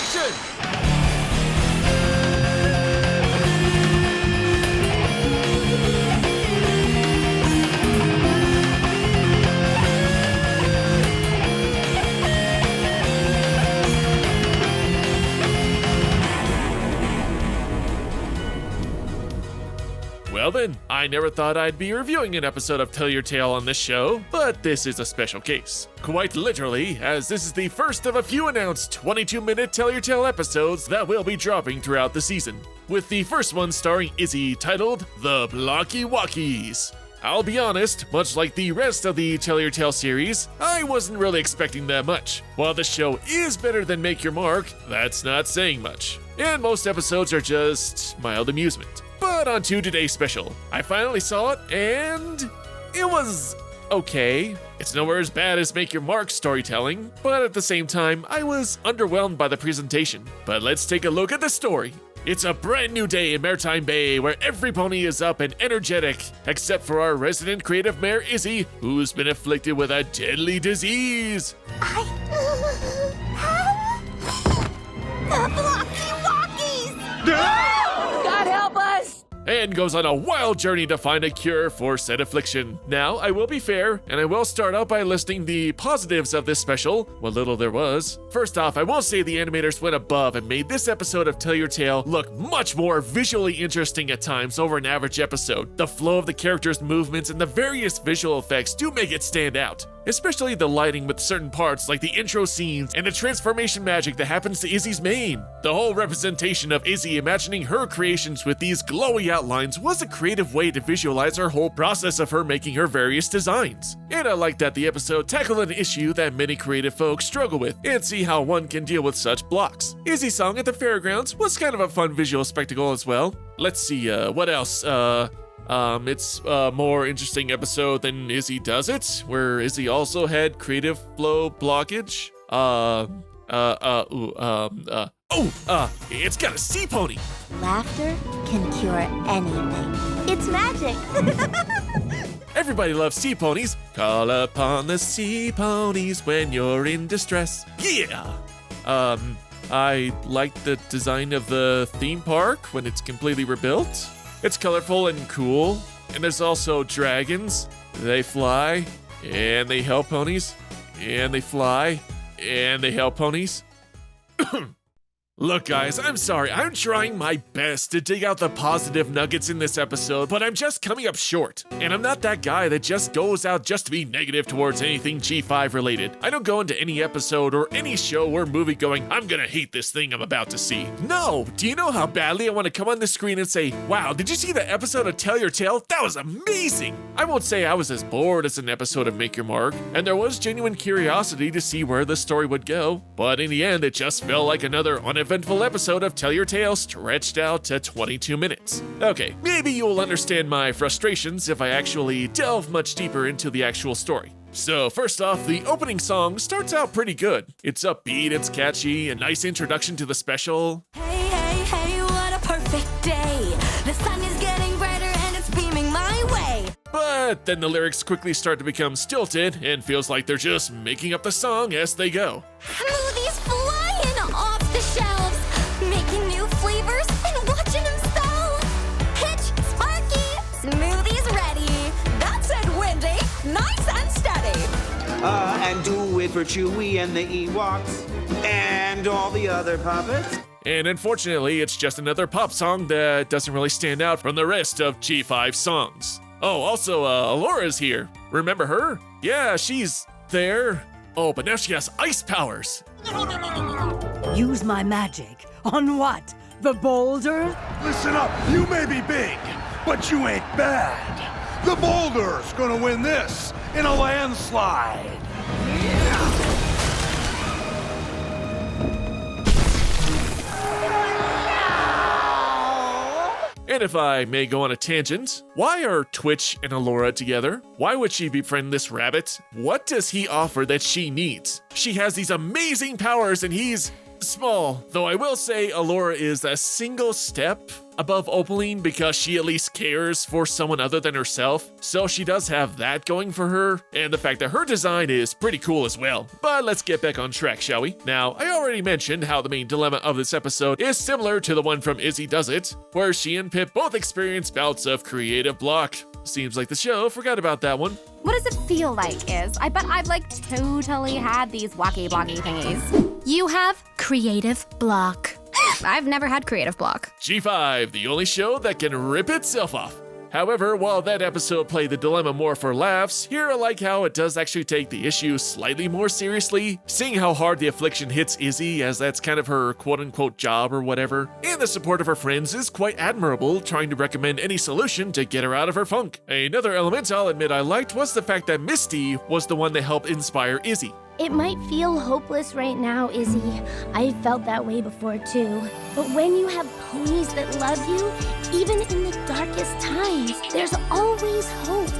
affliction! Well then, I never thought I'd be reviewing an episode of Tell Your Tale on this show, but this is a special case. Quite literally, as this is the first of a few announced 22-minute Tell Your Tale episodes that will be dropping throughout the season, with the first one starring Izzy titled The Blockywockys. I'll be honest, much like the rest of the Tell Your Tale series, I wasn't really expecting that much. While the show is better than Make Your Mark, that's not saying much. And most episodes are just mild amusement. But on to today's special. I finally saw it, and it was okay. It's nowhere as bad as Make Your Mark storytelling, but at the same time, I was underwhelmed by the presentation. But let's take a look at the story. It's a brand new day in Maritime Bay where every pony is up and energetic, except for our resident creative mayor Izzy, who's been afflicted with a deadly disease. The Blockywockys! God help us! And goes on a wild journey to find a cure for said affliction. Now, I will be fair, and I will start out by listing the positives of this special, what little there was. First off, I will say the animators went above and made this episode of Tell Your Tale look much more visually interesting at times over an average episode. The flow of the characters' movements and the various visual effects do make it stand out. Especially the lighting with certain parts like the intro scenes and the transformation magic that happens to Izzy's mane. The whole representation of Izzy imagining her creations with these glowy outlines was a creative way to visualize her whole process of her making her various designs. And I like that the episode tackled an issue that many creative folks struggle with and see how one can deal with such blocks. Izzy's song at the fairgrounds was kind of a fun visual spectacle as well. Let's see, what else? It's a more interesting episode than Izzy Does It, where Izzy also had creative flow blockage. It's got a sea pony. Laughter can cure anything. It's magic. Everybody loves sea ponies. Call upon the sea ponies when you're in distress. Yeah. I like the design of the theme park when it's completely rebuilt. It's colorful and cool, and there's also dragons. They fly, and they help ponies, and they fly, and they help ponies. Look guys, I'm sorry, I'm trying my best to dig out the positive nuggets in this episode, but I'm just coming up short. And I'm not that guy that just goes out just to be negative towards anything G5 related. I don't go into any episode or any show or movie going, I'm gonna hate this thing I'm about to see. No, do you know how badly I want to come on the screen and say, wow, did you see the episode of Tell Your Tale? That was amazing! I won't say I was as bored as an episode of Make Your Mark, and there was genuine curiosity to see where the story would go, but in the end it just felt like another uneventful episode of Tell Your Tale stretched out to 22 minutes. Okay, maybe you'll understand my frustrations if I actually delve much deeper into the actual story. So first off, the opening song starts out pretty good. It's upbeat, it's catchy, a nice introduction to the special. Hey, hey, hey, what a perfect day. The sun is getting brighter and it's beaming my way. But then the lyrics quickly start to become stilted and feels like they're just making up the song as they go. Smoothies flying off the shelves, making new flavors and watching them sell. Hitch, Sparky, smoothies ready. That's it, Wendy. Nice and steady. And do it for Chewie and the Ewoks and all the other puppets. And unfortunately, it's just another pop song that doesn't really stand out from the rest of G5 songs. Oh, also, Alora's here. Remember her? Yeah, she's there. Oh, but now she has ice powers. Use my magic. On what? The boulder? Listen up, you may be big, but you ain't bad. The boulder's gonna win this in a landslide. And if I may go on a tangent, why are Twitch and Alora together? Why would she befriend this rabbit? What does he offer that she needs? She has these amazing powers and he's small. Though I will say Alora is a single step above Opaline because she at least cares for someone other than herself. So she does have that going for her, and the fact that her design is pretty cool as well. But let's get back on track, shall we? Now, I already already mentioned how the main dilemma of this episode is similar to the one from Izzy Does It, where she and Pip both experience bouts of creative block. Seems like the show forgot about that one. What does it feel like, Iz? I bet I've like totally had these wacky blocky thingies. You have creative block. I've never had creative block. G5, the only show that can rip itself off. However, while that episode played the dilemma more for laughs, here I like how it does actually take the issue slightly more seriously, seeing how hard the affliction hits Izzy, as that's kind of her quote-unquote job or whatever, and the support of her friends is quite admirable, trying to recommend any solution to get her out of her funk. Another element I'll admit I liked was the fact that Misty was the one that helped inspire Izzy. It might feel hopeless right now, Izzy. I felt that way before too. But when you have ponies that love you, even in the darkest times, there's always hope.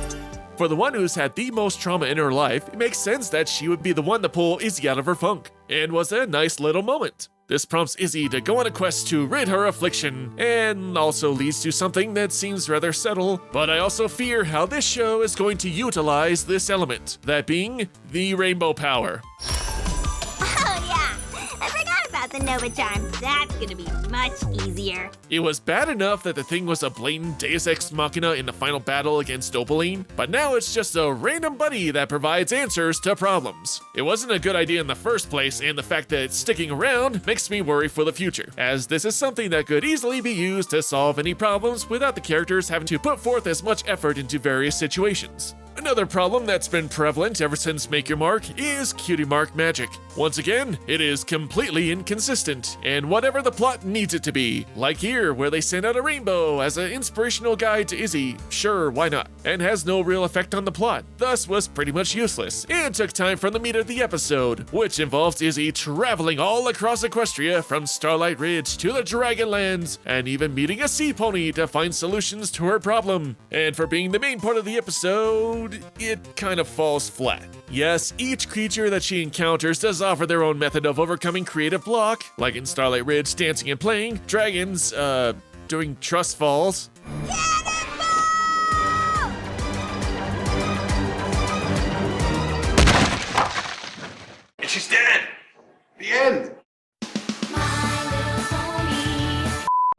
For the one who's had the most trauma in her life, it makes sense that she would be the one to pull Izzy out of her funk, and was a nice little moment. This prompts Izzy to go on a quest to rid her affliction, and also leads to something that seems rather subtle, but I also fear how this show is going to utilize this element, that being the rainbow power. Oh yeah, I forgot about the Nova Charm. That's gonna be much easier. It was bad enough that the thing was a blatant Deus Ex Machina in the final battle against Opaline, but now it's just a random buddy that provides answers to problems. It wasn't a good idea in the first place, and the fact that it's sticking around makes me worry for the future, as this is something that could easily be used to solve any problems without the characters having to put forth as much effort into various situations. Another problem that's been prevalent ever since Make Your Mark is cutie mark magic. Once again, it is completely inconsistent, and whatever the plot needs it to be. Like here, where they send out a rainbow as an inspirational guide to Izzy, sure, why not? And has no real effect on the plot, thus was pretty much useless, and took time from the meat of the episode, which involves Izzy traveling all across Equestria from Starlight Ridge to the Dragonlands, and even meeting a sea pony to find solutions to her problem. And for being the main part of the episode, it kind of falls flat. Yes, each creature that she encounters does offer their own method of overcoming creative block, like in Starlight Ridge dancing and playing, dragons, doing trust falls. And she's dead. The end.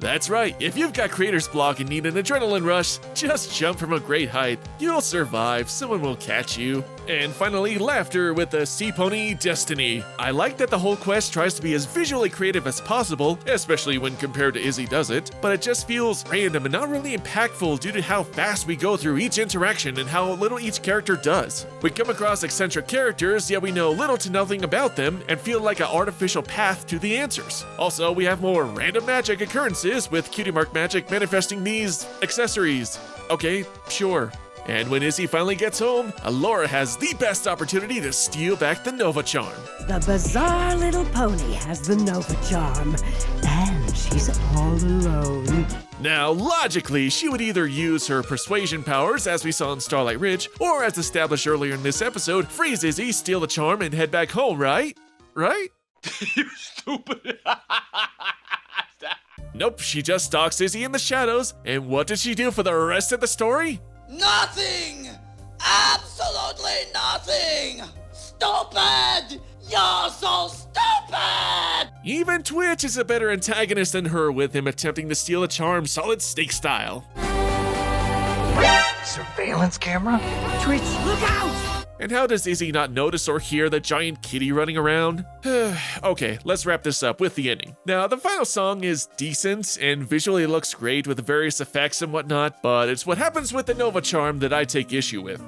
That's right, if you've got creator's block and need an adrenaline rush, just jump from a great height. You'll survive, someone will catch you. And finally, laughter with the Sea Pony Destiny. I like that the whole quest tries to be as visually creative as possible, especially when compared to Izzy Does It, but it just feels random and not really impactful due to how fast we go through each interaction and how little each character does. We come across eccentric characters, yet we know little to nothing about them and feel like an artificial path to the answers. Also, we have more random magic occurrences with cutie mark magic manifesting these accessories. Okay, sure. And when Izzy finally gets home, Alora has the best opportunity to steal back the Nova Charm. The bizarre little pony has the Nova Charm, and she's all alone. Now, logically, she would either use her persuasion powers, as we saw in Starlight Ridge, or as established earlier in this episode, freeze Izzy, steal the charm, and head back home, right? Right? You stupid. Nope, she just stalks Izzy in the shadows, and what does she do for the rest of the story? Nothing! Absolutely nothing! Stupid! You're so stupid! Even Twitch is a better antagonist than her, with him attempting to steal a charm solid snake style. Surveillance camera? Twitch, look out! And how does Izzy not notice or hear the giant kitty running around? Okay, let's wrap this up with the ending. Now, the final song is decent and visually looks great with the various effects and whatnot, but it's what happens with the Nova Charm that I take issue with.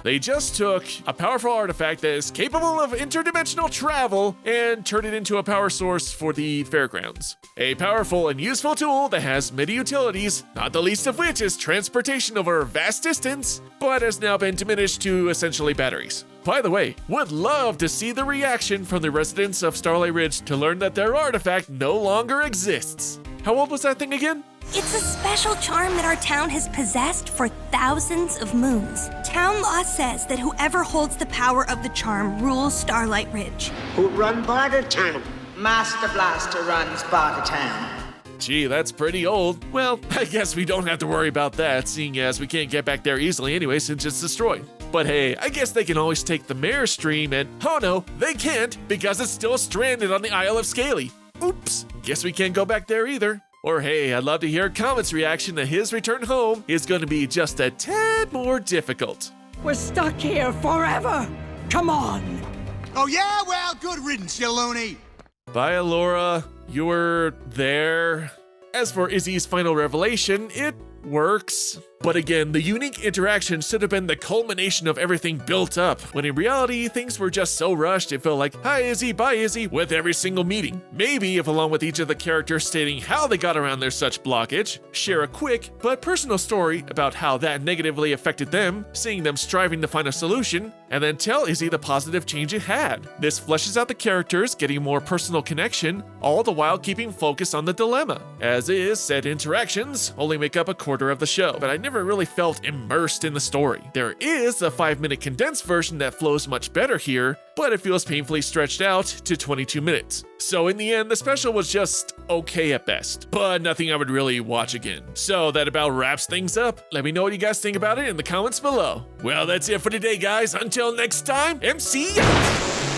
They just took a powerful artifact that is capable of interdimensional travel and turned it into a power source for the fairgrounds. A powerful and useful tool that has many utilities, not the least of which is transportation over a vast distance, but has now been diminished to essentially batteries. By the way, would love to see the reaction from the residents of Starlight Ridge to learn that their artifact no longer exists. How old was that thing again? It's a special charm that our town has possessed for thousands of moons. Town law says that whoever holds the power of the charm rules Starlight Ridge. Who run Barter Town? Master Blaster runs Barter Town. Gee, that's pretty old. Well, I guess we don't have to worry about that, seeing as we can't get back there easily anyway since it's destroyed. But hey, I guess they can always take the mirror stream and, oh no, they can't because it's still stranded on the Isle of Scaly. Oops, guess we can't go back there either. Or hey, I'd love to hear Comet's reaction to his return home is going to be just a tad more difficult. We're stuck here forever. Come on. Oh yeah? Well, good riddance, you loony. Bye, Laura. You were there. As for Izzy's final revelation, it works. But again, the unique interaction should have been the culmination of everything built up, when in reality, things were just so rushed it felt like, hi Izzy, bye Izzy, with every single meeting. Maybe if along with each of the characters stating how they got around their such blockage, share a quick but personal story about how that negatively affected them, seeing them striving to find a solution, and then tell Izzy the positive change it had. This fleshes out the characters, getting more personal connection, all the while keeping focus on the dilemma. As is, said interactions only make up a quarter of the show, but I never really felt immersed in the story. There is a 5-minute condensed version that flows much better here, but it feels painfully stretched out to 22 minutes. So in the end, the special was just okay at best, but nothing I would really watch again. So that about wraps things up. Let me know what you guys think about it in the comments below. Well, that's it for today, guys. Until next time, MC out!